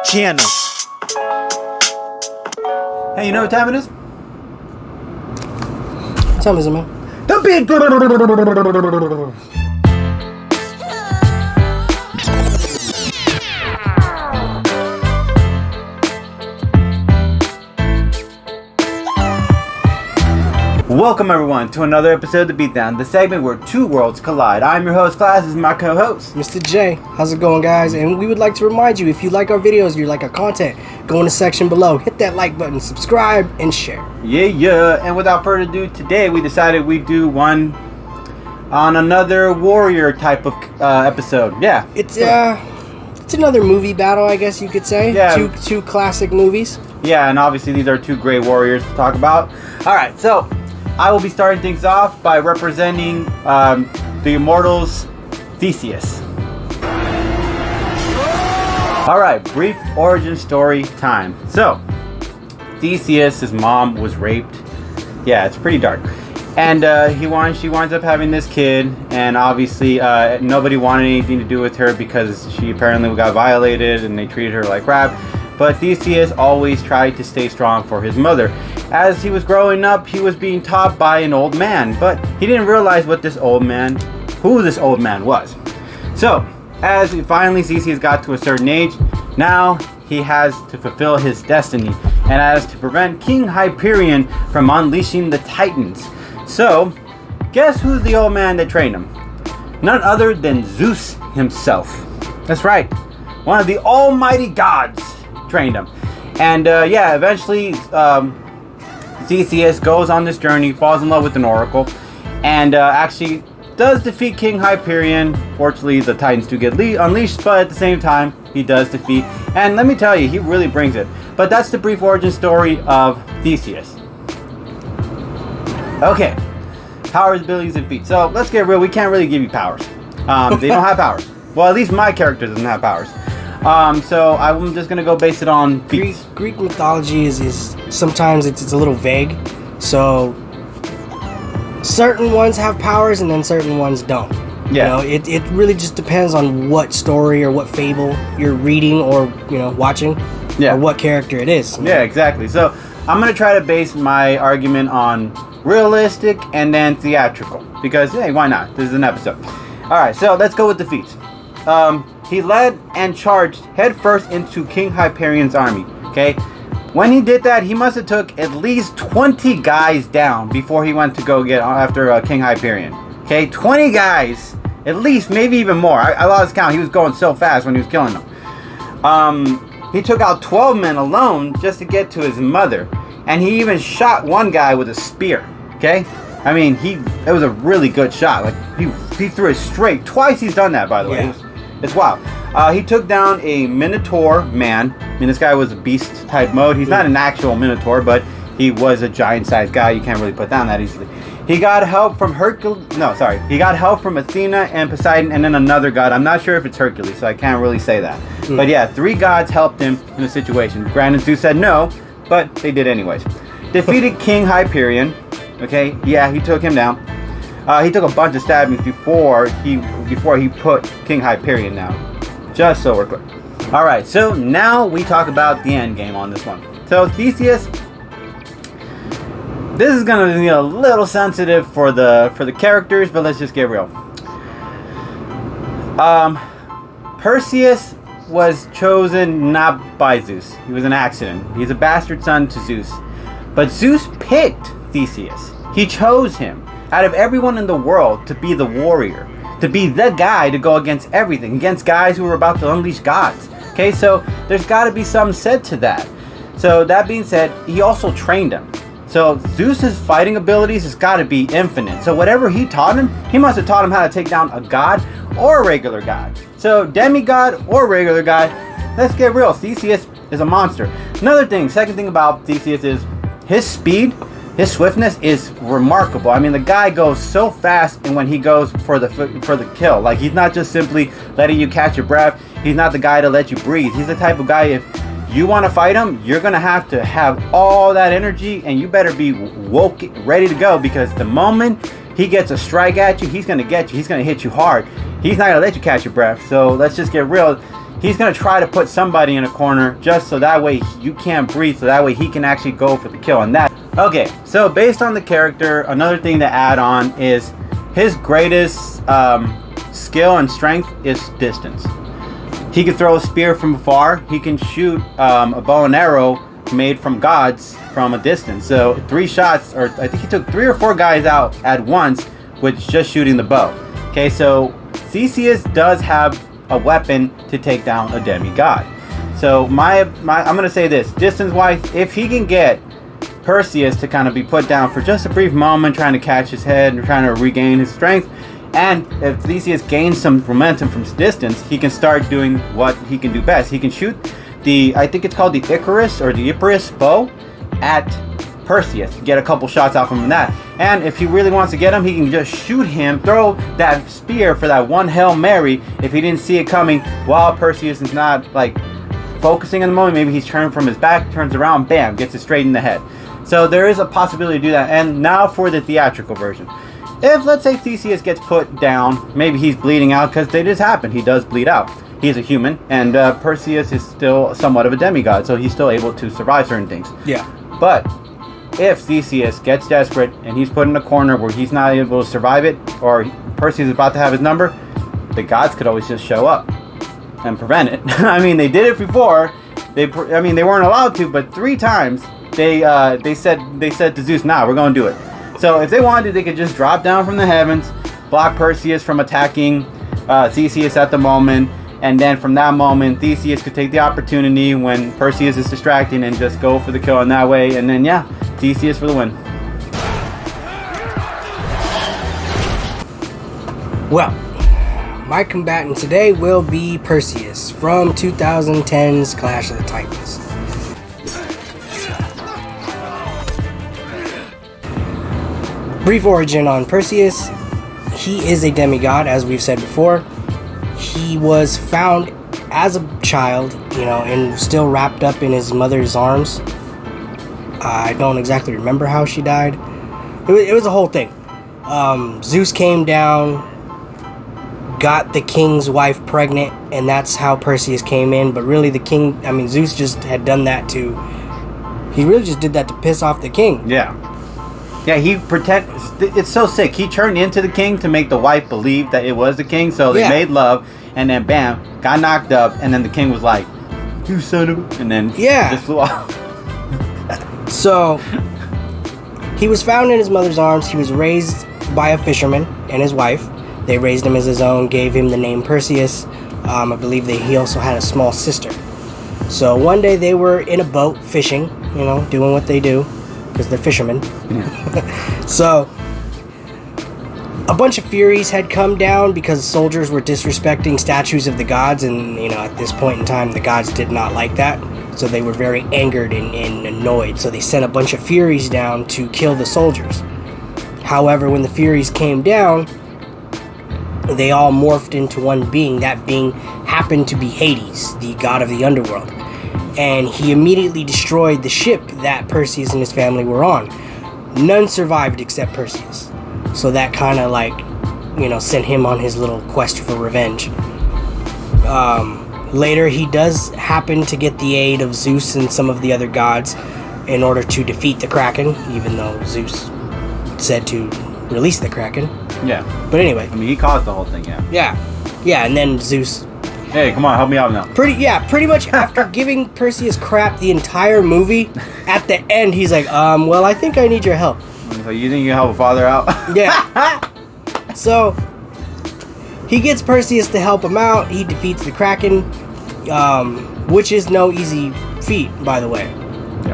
channel. Hey, you know what time it is? What time is it, man? The big... Welcome everyone to another episode of The Beatdown, the segment where two worlds collide. I'm your host, Class, this is my co-host, Mr. J. How's it going, guys? And we would like to remind you, if you like our videos, you like our content, go in the section below, hit that like button, subscribe, and share. Yeah. And without further ado, today we decided we'd do one on another warrior type of episode. Yeah. It's another movie battle, I guess you could say. Yeah. Two classic movies. Yeah, and obviously these are two great warriors to talk about. Alright, so I will be starting things off by representing the Immortals, Theseus. Alright, brief origin story time. So, Theseus, his mom was raped. Yeah, it's pretty dark. And she winds up having this kid, and obviously nobody wanted anything to do with her because she apparently got violated and they treated her like crap. But Theseus always tried to stay strong for his mother. As he was growing up, he was being taught by an old man, but he didn't realize who this old man was. So, as finally Theseus got to a certain age, now he has to fulfill his destiny, and has to prevent King Hyperion from unleashing the Titans. So, guess who's the old man that trained him? None other than Zeus himself. That's right, one of the almighty gods trained him. And eventually Theseus goes on this journey, falls in love with an oracle, and actually does defeat King Hyperion. Fortunately, the Titans do get unleashed, but at the same time, he does defeat. And let me tell you, he really brings it. But that's the brief origin story of Theseus. Okay, powers, abilities, and feats. So let's get real. We can't really give you powers. They don't have powers. Well, at least my character doesn't have powers. So I'm just gonna go base it on feats. Greek mythology is sometimes it's a little vague. So certain ones have powers and then certain ones don't. Yeah. You know, it really just depends on what story or what fable you're reading or watching. Yeah. Or what character it is. Yeah, exactly. So I'm gonna try to base my argument on realistic and then theatrical because hey, why not? This is an episode. All right, so let's go with the feats. He led and charged headfirst into King Hyperion's army. Okay, when he did that, he must have took at least 20 guys down before he went to go get after King Hyperion. Okay, 20 guys, at least, maybe even more. I lost count. He was going so fast when he was killing them. He took out 12 men alone just to get to his mother, and he even shot one guy with a spear. Okay, I mean, it was a really good shot. Like he threw it straight. Twice he's done that, by the way. Yeah. It's wild. He took down a Minotaur man. I mean, this guy was a beast type mode. He's not an actual Minotaur, but he was a giant sized guy. You can't really put down that easily. He got help from He got help from Athena and Poseidon and then another god. I'm not sure if it's Hercules, so I can't really say that. But yeah, 3 gods helped him in the situation. Granted, Zeus said no, but they did anyways. Defeated King Hyperion. Okay, yeah, he took him down. He took a bunch of stabbings before he put King Hyperion down. Just so we're clear. Alright, so now we talk about the end game on this one. So Theseus, this is gonna be a little sensitive for the characters, but let's just get real. Perseus was chosen not by Zeus. He was an accident. He's a bastard son to Zeus. But Zeus picked Theseus. He chose him out of everyone in the world to be the warrior, to be the guy to go against everything, against guys who were about to unleash gods. Okay, so there's got to be something said to that. So that being said, he also trained him. So Zeus's fighting abilities has got to be infinite. So whatever he taught him, he must have taught him how to take down a god or a regular god. So demigod or regular god, let's get real. Theseus is a monster. Second thing about Theseus is his speed. His swiftness is remarkable. I mean, the guy goes so fast, and when he goes for the kill, like he's not just simply letting you catch your breath. He's not the guy to let you breathe. He's the type of guy, if you want to fight him, you're gonna have to have all that energy, and you better be ready to go, because the moment he gets a strike at you, he's gonna get you. He's gonna hit you hard. He's not gonna let you catch your breath. So let's just get real. he's going to try to put somebody in a corner just so that way you can't breathe, so that way he can actually go for the kill. And that, okay, so based on the character, another thing to add on is his greatest skill and strength is distance. He can throw a spear from afar. He can shoot a bow and arrow made from gods from a distance. So 3 shots, or I think he took 3 or 4 guys out at once with just shooting the bow. Okay, so Theseus does have a weapon to take down a demigod. So I'm gonna say this, distance wise, if he can get Perseus to kind of be put down for just a brief moment, trying to catch his head and trying to regain his strength, and if Theseus gains some momentum from distance, he can start doing what he can do best. He can shoot I think it's called the Icarus bow at Perseus, get a couple shots off him in that. And if he really wants to get him, he can just shoot him, throw that spear for that one Hail Mary if he didn't see it coming, while Perseus is not like focusing on the moment. Maybe he's turned from his back, turns around, bam, gets it straight in the head. So there is a possibility to do that. And now for the theatrical version. If, let's say, Theseus gets put down, maybe he's bleeding out, because it just happened, he does bleed out. He's a human, and Perseus is still somewhat of a demigod, so he's still able to survive certain things. Yeah. But if Theseus gets desperate and he's put in a corner where he's not able to survive it, or Perseus is about to have his number, the gods could always just show up and prevent it. I mean, they did it before. They weren't allowed to, but 3 times they said to Zeus, "Nah, we're gonna do it." So if they wanted, they could just drop down from the heavens, block Perseus from attacking Theseus at the moment, and then from that moment, Theseus could take the opportunity when Perseus is distracting and just go for the kill in that way, and then yeah, Theseus for the win. Well, my combatant today will be Perseus from 2010's Clash of the Titans. Brief origin on Perseus. He is a demigod, as we've said before. He was found as a child, and still wrapped up in his mother's arms. I don't exactly remember how she died. It was a whole thing. Zeus came down, got the king's wife pregnant, and that's how Perseus came in. But really, Zeus just had done that he really just did that to piss off the king. Yeah, it's so sick. He turned into the king to make the wife believe that it was the king, so they made love, and then bam, got knocked up, and then the king was like, "You son of," and then just flew off. So, he was found in his mother's arms. He was raised by a fisherman and his wife. They raised him as his own, gave him the name Perseus. I believe he also had a small sister. So one day they were in a boat fishing, doing what they do, because they're fishermen. So, a bunch of Furies had come down because soldiers were disrespecting statues of the gods, and at this point in time the gods did not like that, so they were very angered and annoyed, so they sent a bunch of Furies down to kill the soldiers. However, when the Furies came down, they all morphed into one being. That being happened to be Hades, the god of the underworld, and he immediately destroyed the ship that Perseus and his family were on. None survived except Perseus. So that kind of sent him on his little quest for revenge. Later, he does happen to get the aid of Zeus and some of the other gods in order to defeat the Kraken, even though Zeus said to release the Kraken. Yeah. But anyway. He caused the whole thing, Yeah, and then Zeus... Hey, come on, help me out now. Pretty much after giving Perseus crap the entire movie, at the end, he's like, well, I think I need your help. So you think you can help a father out? Yeah. So, he gets Perseus to help him out. He defeats the Kraken, which is no easy feat, by the way.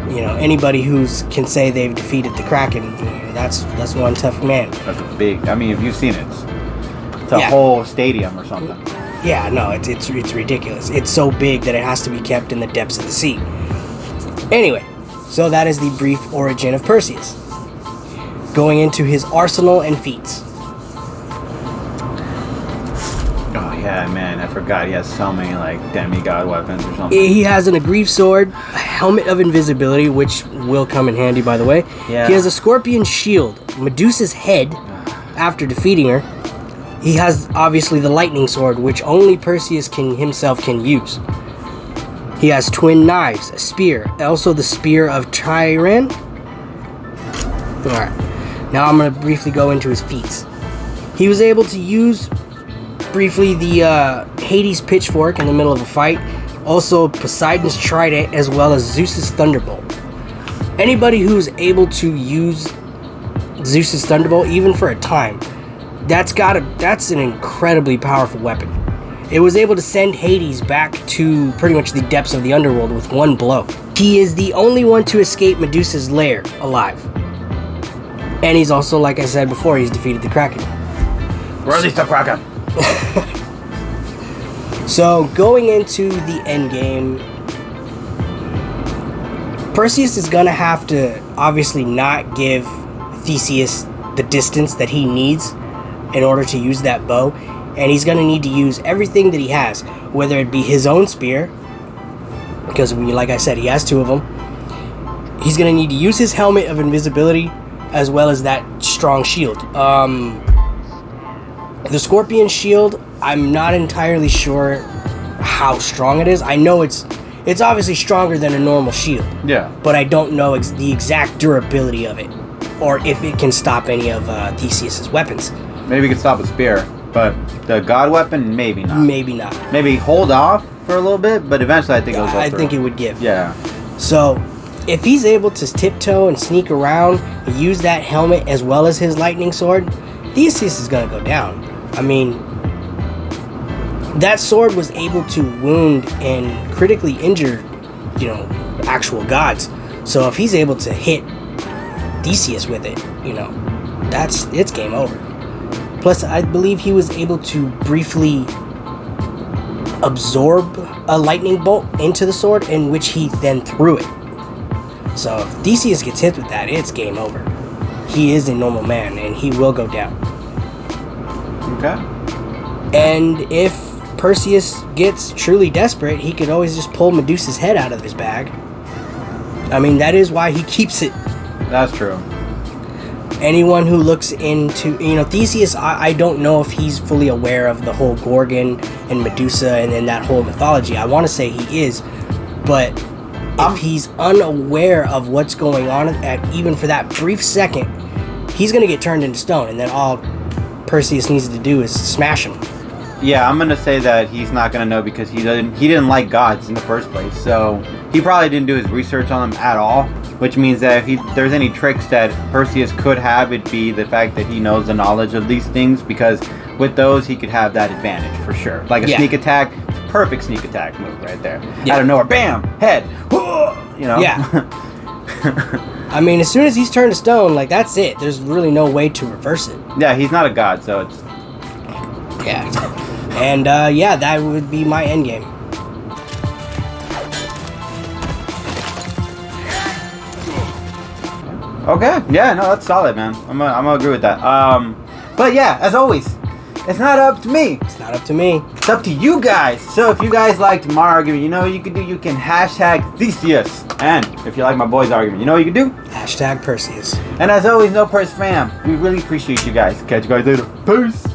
Yeah. Anybody who can say they've defeated the Kraken, that's one tough man. That's a big... if you've seen it, it's a whole stadium or something. Yeah, no, it's ridiculous. It's so big that it has to be kept in the depths of the sea. Anyway, so that is the brief origin of Perseus. Going into his arsenal and feats. Oh yeah, man, I forgot he has so many demigod weapons or something. He has an aggrieved sword, a helmet of invisibility, which will come in handy, by the way. Yeah. He has a scorpion shield, Medusa's head, after defeating her. he has obviously the lightning sword, which only Perseus himself can use. He has twin knives, a spear, also the spear of Tyran. Alright, now I'm going to briefly go into his feats. He was able to use briefly the Hades pitchfork in the middle of a fight, also Poseidon's trident, as well as Zeus's thunderbolt. Anybody who's able to use Zeus's thunderbolt, even for a time, that's an incredibly powerful weapon. It was able to send Hades back to pretty much the depths of the underworld with one blow. He is the only one to escape Medusa's lair alive. And he's also, like I said before, he's defeated the Kraken. Release the Kraken! So, going into the end game, Perseus is gonna have to obviously not give Theseus the distance that he needs in order to use that bow, and he's gonna need to use everything that he has, whether it be his own spear, because like I said, he has two of them. He's gonna need to use his helmet of invisibility, as well as that strong shield. The scorpion shield, I'm not entirely sure how strong it is. I know it's obviously stronger than a normal shield. Yeah. But I don't know the exact durability of it, or if it can stop any of Theseus's weapons. Maybe it could stop a spear, but the god weapon, maybe not. Maybe not. Maybe hold off for a little bit, but eventually I think it'll go I through. think it would give. Yeah. So, if he's able to tiptoe and sneak around and use that helmet as well as his lightning sword, Theseus is going to go down. I mean, that sword was able to wound and critically injure, actual gods. So if he's able to hit Theseus with it, it's game over. Plus, I believe he was able to briefly absorb a lightning bolt into the sword, in which he then threw it. So if Theseus gets hit with that, it's game over. He is a normal man, and he will go down. Okay. And if Perseus gets truly desperate, he could always just pull Medusa's head out of his bag. I mean, that is why he keeps it. That's true. Anyone who looks into, Theseus, I don't know if he's fully aware of the whole Gorgon and Medusa and then that whole mythology. I want to say he is, but if he's unaware of what's going on even for that brief second, he's going to get turned into stone, and then all Perseus needs to do is smash him. Yeah, I'm gonna say that he's not gonna know because he didn't like gods in the first place, so he probably didn't do his research on them at all. Which means that if there's any tricks that Perseus could have, it'd be the fact that he knows the knowledge of these things, because with those he could have that advantage for sure. Like a sneak attack, perfect sneak attack move right there. Out of nowhere, bam, head. Yeah. I mean, as soon as he's turned to stone, that's it. There's really no way to reverse it. Yeah, he's not a god, so it's... Yeah. And, that would be my endgame. Okay, yeah, no, that's solid, man. I'm gonna agree with that. But yeah, as always, it's not up to me. It's not up to me. It's up to you guys. So if you guys liked my argument, you know what you can do? You can hashtag Theseus. And if you like my boy's argument, you know what you can do? Hashtag Perseus. And as always, no Perse fam. We really appreciate you guys. Catch you guys later. Peace.